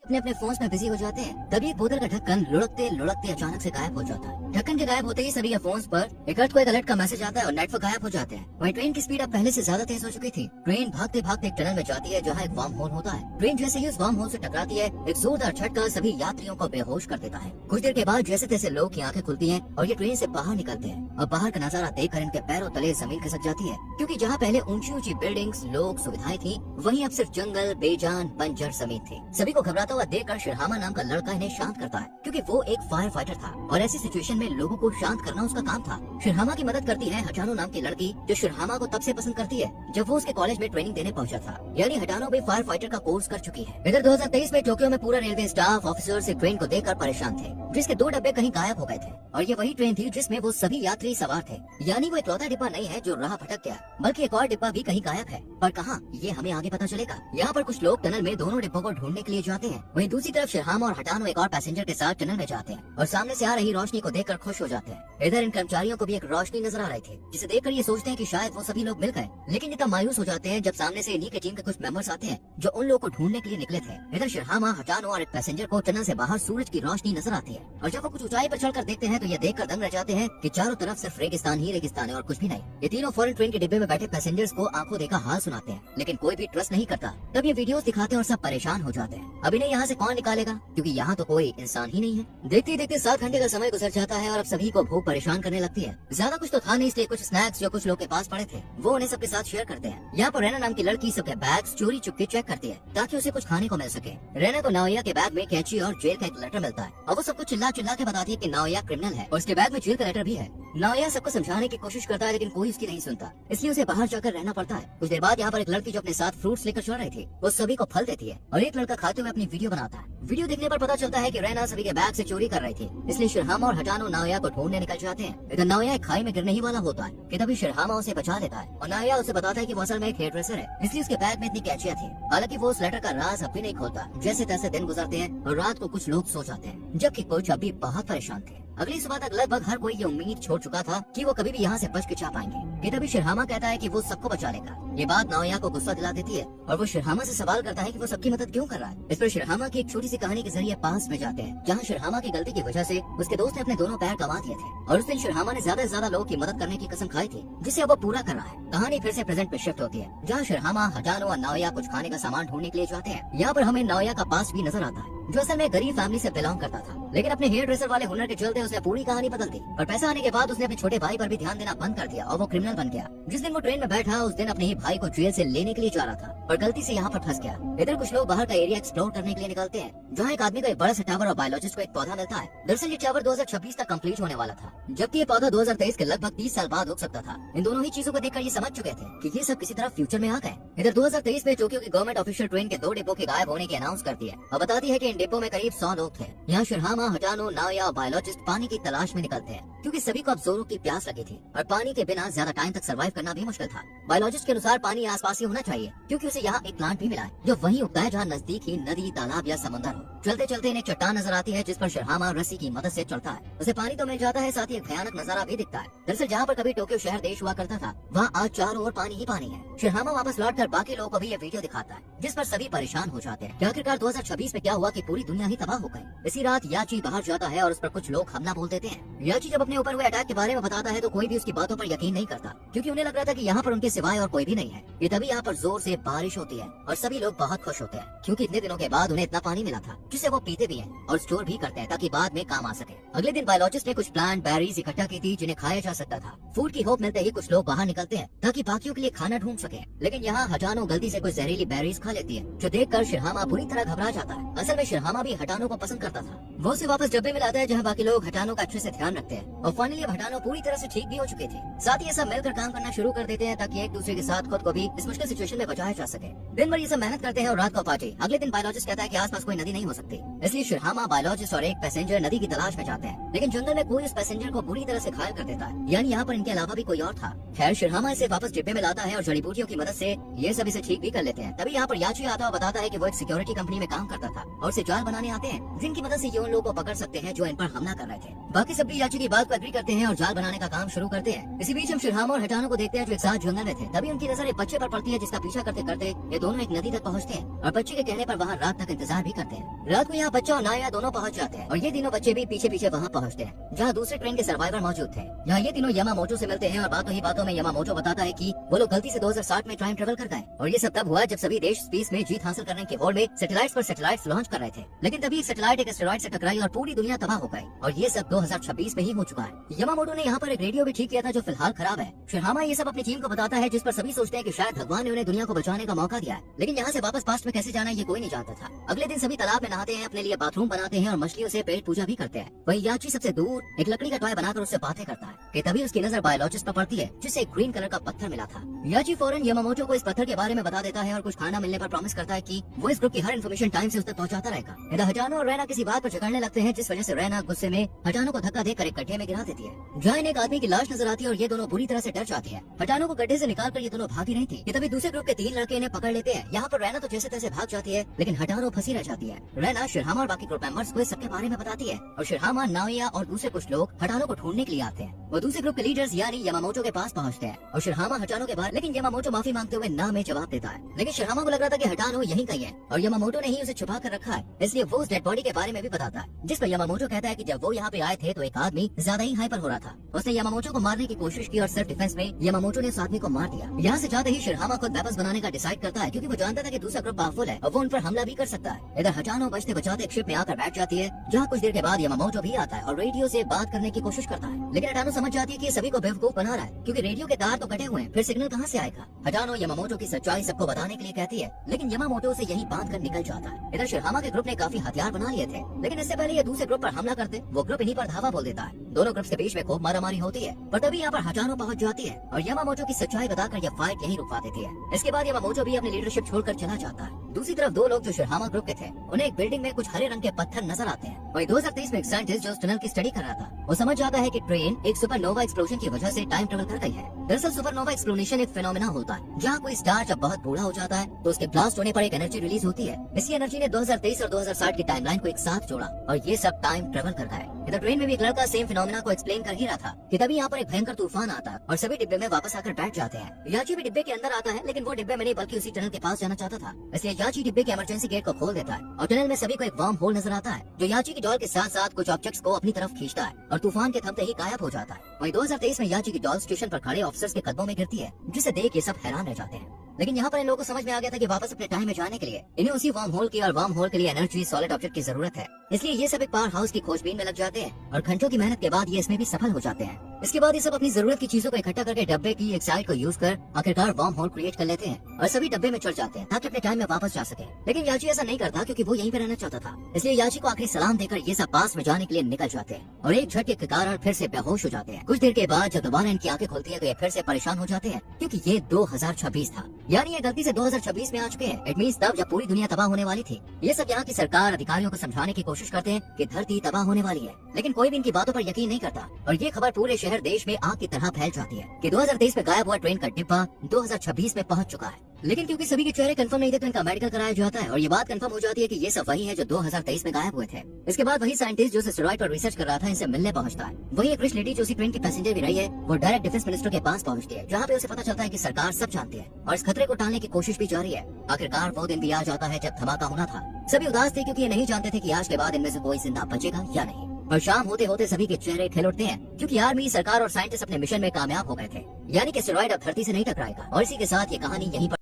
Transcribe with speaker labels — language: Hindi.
Speaker 1: अपने अपने फोन में बिजी हो जाते हैं। तभी बोतल का ढक्कन लुढ़कते लुढ़कते अचानक से गायब हो जाता है। ढक्कन के गायब होते ही सभी के फोन पर एक अलर्ट का मैसेज आता है और नेटवर्क गायब हो जाते हैं। वहीं ट्रेन की स्पीड अब पहले से ज्यादा तेज हो चुकी थी। ट्रेन भागते भागते एक टनल में जाती है जहाँ एक वार्म होल होता है। ट्रेन जैसे ही उस वार्म होल से टकराती है, एक जोरदार झटका सभी यात्रियों को बेहोश कर देता है। कुछ देर के बाद जैसे तैसे लोग की आंखें खुलती हैं और ये ट्रेन से बाहर निकलते हैं। और बाहर का नजारा देखकर इनके पैरों तले जमीन खिसक जाती है, क्योंकि जहाँ पहले ऊंची ऊंची बिल्डिंग्स, लोग, सुविधाएं थी, वहीं अब सिर्फ जंगल, बेजान, बंजर जमीन थी। सभी को घबराता हुआ देखकर शिरहामा नाम का लड़का इन्हें शांत करता है, क्योंकि वो एक फायर फाइटर था और ऐसी सिचुएशन में लोगों को शांत करना उसका काम था। शिरहामा की मदद करती है हटानो नाम की लड़की, जो शिरहामा को तब से पसंद करती है जब वो उसके कॉलेज में ट्रेनिंग देने पहुंचा था। यानी हटानो भी फायर फाइटर का कोर्स कर चुकी है। इधर 2023 में टोक्यो में पूरा रेलवे स्टाफ, ऑफिसर से ट्रेन को देखकर परेशान थे, जिसके 2 डब्बे कहीं गायब हो गए थे। और ये वही ट्रेन थी जिसमें वो सभी यात्री सवार थे। यानी वो इकलौता डिब्बा नहीं है जो राह भटक गया, बल्कि एक और डिब्बा भी कहीं गायब है। पर कहाँ, ये हमें आगे पता चलेगा। यहाँ पर कुछ लोग टनल में दोनों डिब्बों को ढूंढने के लिए जाते हैं। वहीं दूसरी तरफ शिरहामा और हटानो एक और पैसेंजर के साथ टनल में जाते हैं और सामने से आ रही रोशनी को देखकर खुश हो जाते हैं। इधर इन कर्मचारियों को भी एक रोशनी नजर आ रही थी, जिसे देखकर ये सोचते हैं कि शायद वो सभी लोग मिल गए। लेकिन ये तब मायूस हो जाते हैं जब सामने से इन्हीं के टीम के कुछ मेंबर्स आते हैं जो उन लोगों को ढूंढने के लिए निकले थे। इधर शिरहामा, हटानो और एक पैसेंजर को टनल से बाहर सूरज की रोशनी नजर आती है और जब वो कुछ ऊंचाई पर चढ़कर देखते हैं तो ये देखकर दंग रह जाते हैं कि चारों तरफ सिर्फ रेगिस्तान ही रेगिस्तान है और कुछ भी नहीं। ये तीनों फॉरेन ट्रेन के डिब्बे में बैठे पैसेंजर्स को आंखों देखा हाल सुनाते हैं, लेकिन कोई भी ट्रस्ट नहीं करता। तब ये वीडियोस दिखाते हैं और सब परेशान हो जाते हैं। अब इन्हें यहाँ से कौन निकालेगा, क्योंकि यहाँ तो कोई इंसान ही नहीं है। देखते ही देखते 7 घंटे का समय गुजर जाता है और अब सभी को भूख परेशान करने लगती है। ज्यादा कुछ तो था नहीं, इसलिए कुछ स्नैक्स जो कुछ लोग के पास पड़े थे वो उन्हें सबके साथ शेयर करते हैं। यहाँ पर रैना नाम की लड़की सबके बैग्स चोरी चुपके चेक करती है ताकि उसे कुछ खाने को मिल सके। रैना को नाओया के बैग में कैंची और जेल का एक लेटर मिलता है और वो सबको चिल्ला चिल्ला के बताती है कि नाओया क्रिमिनल है और उसके बैग में जेल का लेटर भी है। नाओया सबको समझाने की कोशिश करता है लेकिन कोई उसकी नहीं सुनता, इसलिए उसे बाहर जाकर रहना पड़ता है। कुछ देर बाद यहाँ पर एक लड़की जो अपने साथ फ्रूट्स लेकर चल रही थी वो सभी को फल देती है और एक लड़का खाते हुए अपनी वीडियो बनाता है। वीडियो देखने पर पता चलता है कि रैना सभी के बैग से चोरी कर रही थी, इसलिए शिरहामा और हटानो नाओया को ढूंढने निकल जाते हैं। इधर नाओया एक खाई में गिरने ही वाला होता है कि तभी शिरहामा उसे बचा लेता है और नाओया उसे बताता है कि वो असल में एक हेयर ड्रेसर है, इसलिए उसके बैग में इतनी कैंचियां थी। हालांकि वो उस लेटर का राज अब भी नहीं खोलता। जैसे तैसे दिन गुजरते हैं और रात को कुछ लोग सो जाते हैं, जबकि कुछ अभी बहुत परेशान थे। अगली सुबह तक लगभग हर कोई ये उम्मीद छोड़ चुका था कि वो कभी भी यहाँ से बच के जा पाएंगे। कि तभी शिरहामा कहता है कि वो सबको बचा लेगा। ये बात नाओया को गुस्सा दिला देती है और वो शिरहामा से सवाल करता है कि वो सबकी मदद क्यों कर रहा है। इस पर शिरहामा की एक छोटी सी कहानी के जरिए पास में जाते हैं, जहाँ शिरहामा की गलती की वजह से उसके दोस्त ने अपने दोनों पैर गंवा दिए थे और उस दिन शिरहामा ने ज्यादा से ज्यादा लोगों की मदद करने की कसम खाई थी, जिसे अब वो पूरा कर रहा है। कहानी फिर से प्रेजेंट पे शिफ्ट होती है, जहाँ शिरहामा, हटानो और नाओया कुछ खाने का सामान ढूंढने के लिए जाते हैं। यहाँ पर हमें नाओया का पास भी नजर आता है, जो असल में गरीब फैमिली से बिलोंग करता था, लेकिन अपने हेयर ड्रेसर वाले हुनर के चलते उसने पूरी कहानी बदल दी और पैसा आने के बाद उसने अपने छोटे भाई पर भी ध्यान देना बंद कर दिया और वो क्रिमिनल बन गया। जिस दिन वो ट्रेन में बैठा उस दिन अपने ही भाई को जेल से लेने के लिए जा रहा था और गलती से यहाँ पर फंस गया। इधर कुछ लोग बाहर का एरिया एक्सप्लोर करने के लिए निकलते हैं, जहाँ एक आदमी का एक बड़ा सा टावर और बायोलॉजिस्ट को एक पौधा मिलता है। दरअसल ये टावर 2026 तक कंप्लीट होने वाला था, जबकि ये पौधा 2023 के लगभग 30 साल बाद उग सकता था। इन दोनों ही चीजों को देखकर ये समझ चुके थे कि ये सब किसी तरह फ्यूचर में आ गए। इधर 2023 में टोक्यो की गवर्नमेंट ऑफिशियल ट्रेन के 2 डिब्बों के गायब होने की अनाउंस करती है और बताती है कि इन डिब्बों में करीब 100 लोग थे। यहाँ शिरहामा, हटानो, नाओया और बायोलॉजिस्ट पानी की तलाश में निकलते हैं, क्योंकि सभी को अब जोरों की प्यास लगी थी और पानी के बिना ज्यादा टाइम तक सर्वाइव करना भी मुश्किल था। बायोलॉजिस्ट के अनुसार पानी आसपास ही होना चाहिए, क्योंकि उसे यहाँ एक प्लांट भी मिला है जो वहीं उगता है जहाँ नजदीक ही नदी, तालाब या समुद्र हो। चलते चलते इन्हें चट्टान नजर आती है जिस पर शिरहामा रस्सी की मदद से चढ़ता है। उसे पानी तो मिल जाता है, साथ ही एक भयानक नजारा भी दिखता है। दरअसल जहाँ पर कभी टोक्यो शहर देश हुआ करता था, वहाँ आज चारों ओर पानी ही पानी है। शिरहामा वापस लौटकर बाकी लोगों को भी ये वीडियो दिखाता है, जिस पर सभी परेशान हो जाते हैं। आखिरकार 2026 में क्या हुआ कि पूरी दुनिया ही तबाह हो गई। इसी रात याची बाहर जाता है और उस पर कुछ लोग हमला बोल देते हैं। याची जब अपने ऊपर हुए अटैक के बारे में बताता है तो कोई भी उसकी बातों पर यकीन नहीं करता, क्योंकि उन्हें लग रहा था कि यहाँ पर उनके सिवाय और कोई भी नहीं है। ये तभी यहाँ पर जोर से बारिश होती है और सभी लोग बहुत खुश होते हैं, क्योंकि इतने दिनों के बाद उन्हें इतना पानी मिला था जिसे वो पीते भी हैं और स्टोर भी करते हैं ताकि बाद में काम आ सके। अगले दिन बायोलॉजिस्ट ने कुछ प्लांट बेरीज इकट्ठा की थी जिन्हें खाया जा सकता था। फूड की होप मिलते ही कुछ लोग बाहर निकलते हैं ताकि बाकियों के लिए खाना ढूंढ सके, लेकिन यहाँ हटानो गलती से कुछ जहरीली बेरीज खा लेती है, जो देखकर शिरहामा बुरी तरह घबरा जाता है। असल में शिरहामा भी हटानो को पसंद करता था। वो उसे वापस डब्बे में लाता है जहाँ बाकी लोग हटानो का अच्छे से ध्यान रखते हैं और फाइनली अब हटानो पूरी तरह से ठीक भी हो चुके थे। साथ ही ये सब मिलकर काम करना शुरू कर देते हैं ताकि एक दूसरे के साथ खुद को भी इस मुश्किल सिचुएशन में बचाया जा सके। दिन भर ये सब मेहनत करते हैं और रात को पार्टी। अगले दिन बायोलॉजिस्ट कहता है कि आसपास कोई नदी नहीं हो सकती, इसलिए शिरहामा, बायोलॉजिस्ट और एक पैसेंजर नदी की तलाश में जाते हैं, लेकिन जंगल में कोई उस पैसेंजर को बुरी तरह से घायल कर देता है। यानी यहाँ पर इनके अलावा भी कोई और था। खैर शिरहामा इसे वापस डिब्बे में लाता है और जड़ी बूटियों की मदद से ये सब इसे ठीक भी कर लेते हैं। तभी यहाँ पर याची आता और बताता है कि वो एक सिक्योरिटी कंपनी में काम करता था और उसे जाल बनाने आते हैं, जिनकी मदद से ये उन लोगों को पकड़ सकते हैं जो इन पर हमला कर रहे थे। बाकी सब भी याची की बात बात को एग्री करते हैं और जाल बनाने का काम शुरू करते हैं। इसी बीच हम शिरहामा और हटानो को देखते हैं जो एक साथ जंगल में थे। तभी उनकी नजर एक बच्चे पर पड़ती है जिसका पीछा करते करते ये दोनों एक नदी तक पहुँचते हैं और बच्चे के कहने पर वहाँ रात तक इंतजार भी करते हैं। रात को यहाँ बच्चा और नाया दोनों पहुँच जाते हैं और ये तीनों बच्चे भी पीछे पीछे वहाँ पहुँचते हैं जहाँ दूसरे ट्रेन के सर्वाइवर मौजूद थे। यहाँ ये तीनों यामामोटो से मिलते हैं और बातों ही बातों में यामामोटो बताता है कि वो लोग गलती से 2060 में टाइम ट्रेवल कर गए और ये सब तब हुआ जब सभी देश स्पेस में जीत हासिल करने की होड़ में सैटेलाइट्स पर सैटेलाइट्स लॉन्च कर रहे थे। लेकिन तभी एक सैटेलाइट एक एस्टेरॉइड से टकराई और पूरी दुनिया तबाह हो गई और ये सब 2026 में ही हो चुका है। यामामोटो ने यहाँ पर एक रेडियो भी ठीक किया था जो फिलहाल खराब है। शिरहामा ये सब अपनी टीम को बताता है जिस पर सभी सोचते हैं कि शायद भगवान ने उन्हें दुनिया को बचाने का मौका दिया है, लेकिन यहाँ से वापस पास्ट में कैसे जाना है ये कोई नहीं जानता था। अगले दिन सभी तालाब में नहाते हैं, अपने लिए बाथरूम बनाते हैं और मछलियों से पेट पूजा भी करते हैं। वही याची सबसे दूर एक लकड़ी का टॉय बनाकर उससे बातें करता है कि तभी उसकी नजर बायोलॉजिस्ट पर पड़ती है जिससे एक ग्रीन कलर का पत्थर मिला था। याची फौरन यामामोटो को इस पत्थर के बारे में बता देता है और कुछ खाना मिलने पर प्रॉमिस करता है कि वो इस ग्रुप की हर इन्फॉर्मेशन टाइम से उस तक पहुंचाता रहेगा। इधर हटानो और रैना किसी बात पर झगड़ने लगते हैं जिस वजह से रैना गुस्से में हटानो को धक्का देकर एक गड्ढे में गिरा देती है। जहाँ एक आदमी की लाश नजर आती है और ये दोनों बुरी तरह से डर जाती है। हटानो को गड्ढे से निकाल कर ये दोनों भागी नहीं थी कि तभी दूसरे ग्रुप के 3 लड़के इन्हें पकड़ लेते हैं। यहाँ पर रैना तो जैसे तैसे भाग जाती है लेकिन हटानो फंसी रह जाती है। रैना शिरहामा और बाकी ग्रुप मेंबर्स को इस सबके बारे में बताती है और शिरहामा, नाओया और दूसरे कुछ लोग हटानो को ढूंढने के लिए आते हैं। वो दूसरे ग्रुप के लीडर्स यानी यामामोटो के पास पहुंचते हैं और शिरहामा हटानो के बाहर, लेकिन यामामोटो माफी मांगते हुए ना में जवाब देता है। लेकिन शिरहामा को लग रहा था कि हटानो यहीं कहीं है और यामामोटो ने ही उसे छुपा कर रखा है, इसलिए वो उस डेड बॉडी के बारे में भी बताता है। जिस पर यामामोटो कहता है कि जब वो यहाँ पे आए थे तो एक आदमी ज्यादा ही हाइपर हो रहा था। उसने यामामोटो को मारने की कोशिश की और सेल्फ डिफेंस में यामामोटो ने उस आदमी को मार दिया। यहाँ से जाते ही शिरहामा खुद वेपन्स बनाने का डिसाइड करता है क्योंकि वो जानता था कि दूसरा ग्रुप पावरफुल है और वो उन पर हमला भी कर सकता है। इधर हटानो बचते बचाते एक शिप में आकर बैठ जाती है जहाँ कुछ देर के बाद यामामोटो भी आता है और रेडियो से बात करने की कोशिश करता है। लेकिन हटानो समझ जाती है कि सभी को बेवकूफ बना रहा है क्योंकि रेडियो के तार तो कटे हुए हैं, फिर सिग्नल कहाँ से आएगा। हटानो यामामोटो की सच्चाई सबको बताने के लिए कहती है लेकिन यामामोटो से यही बात कर निकल जाता है। इधर शिरहामा के ग्रुप ने काफी हथियार बना लिए थे लेकिन इससे पहले ये दूसरे ग्रुप पर हमला करते वो ग्रुप इन्हीं पर धावा बोल देता है। दोनों ग्रुप्स के बीच में खूब मारामारी होती है पर तभी यहाँ पर हटानो पहुँच जाती है और यामामोटो की सच्चाई बताकर यह फाइट यहीं रुकवा देती है। इसके बाद यामामोटो भी अपनी लीडरशिप छोड़कर चला जाता है। दूसरी तरफ 2 लोग जो शिरहामा ग्रुप के थे उन्हें एक बिल्डिंग में कुछ हरे रंग के पत्थर नजर आते हैं। वही 2023 में एक साइंटिस्ट जो उस टनल की स्टडी कर रहा था वो समझ जाता है कि ट्रेन एक सुपरनोवा एक्सप्लोजन की वजह से टाइम ट्रेवल कर गई है। दरअसल सुपरनोवा एक्सप्लोजन एक फिनोमेना होता है जहाँ कोई स्टार जब बहुत बूढ़ा हो जाता है तो उसके ब्लास्ट होने पर एक एनर्जी रिलीज होती है। इसी एनर्जी ने 2023 और 2060 की टाइमलाइन को एक साथ जोड़ा और ये सब टाइम ट्रेवल कर गए। इधर ट्रेन में भी एक लड़का सेम फिनोमेना को एक्सप्लेन कर ही रहा था कि तभी यहाँ पर एक भयंकर तूफान आता है और सभी डिब्बे में वापस आकर बैठ जाते हैं। याची भी डिब्बे के अंदर आता है लेकिन वो डिब्बे में नहीं बल्कि उसी टनल के पास जाना चाहता था, इसलिए याची डिब्बे के इमरजेंसी गेट को खोल देता है और टनल में सभी को एक वार्म होल नजर आता है जो याची की डॉल के साथ साथ कुछ ऑब्जेक्ट्स को अपनी तरफ खींचता है और तूफान के थमते ही गायब हो जाता है। वहीं 2023 में याची की डॉल स्टेशन पर खड़े ऑफिसर्स के कदमों में गिरती है जिसे देख ये सब हैरान रह जाते हैं। लेकिन यहाँ पर इन लोगों को समझ में आ गया था कि वापस अपने टाइम में जाने के लिए इन्हें उसी वार्म होल की और वार्म होल के लिए एनर्जी सॉलिड ऑब्जेक्ट की जरूरत है, इसलिए ये सब एक पावर हाउस की खोजबीन में लग जाते हैं और घंटों की मेहनत के बाद ये इसमें भी सफल हो जाते हैं। इसके बाद ये सब अपनी जरूरत की चीजों को इकट्ठा करके डब्बे की एक साइड को यूज कर आखिरकार वार्म होल क्रिएट कर लेते हैं और सभी डब्बे में चढ़ जाते हैं ताकि अपने टाइम में वापस जा सके। लेकिन याची ऐसा नहीं करता क्योंकि वो यहीं पे रहना चाहता था, इसलिए याची को आखिरी सलाम देकर ये सब पास में जाने के लिए निकल जाते हैं और एक झटके के कारण फिर से बेहोश हो जाते हैं। कुछ देर के बाद जब दोबारा इनकी आंखें खुलती है तो ये फिर से परेशान हो जाते हैं क्योंकि ये 2026 था, यानी ये गलती से 2026 में आ चुके हैं। इट मींस तब जब पूरी दुनिया तबाह होने वाली थी। ये सब यहाँ की सरकार अधिकारियों को समझाने की कोशिश करते हैं कि धरती तबाह होने वाली है, लेकिन कोई भी इनकी बातों पर यकीन नहीं करता और ये खबर पूरे शहर देश में आग की तरह फैल जाती है कि 2023 में गायब हुआ ट्रेन का डिब्बा 2026 में पहुंच चुका है। लेकिन क्योंकि सभी के चेहरे कंफर्म नहीं थे तो इनका मेडिकल कराया जाता है और ये बात कंफर्म हो जाती है कि ये सब वही है जो 2023 में गायब हुए थे। इसके बाद वही साइंटिस्ट जो एस्टेरॉइड पर रिसर्च कर रहा था इनसे मिलने पहुंचता है। वही एक रिच लेडी जो उसी ट्रेन की पैसेंजर भी रही है वो डायरेक्ट डिफेंस मिनिस्टर के पास पहुंचती है जहाँ पे उसे पता चलता है कि सरकार सब जानती है और इस खतरे को टालने की कोशिश भी जारी है। आखिरकार वो दिन भी आ जाता है जब धमाका होना था। सभी उदास थे क्योंकि ये नहीं जानते थे कि आज के बाद इनमें से कोई जिंदा बचेगा या नहीं। और शाम होते होते सभी के चेहरे खिल उठते हैं क्योंकि आर्मी, सरकार और साइंटिस्ट अपने मिशन में कामयाब हो गए थे, यानी कि एस्टेरॉइड अब धरती से नहीं टकराएगा। और इसी के साथ ये कहानी यहीं पर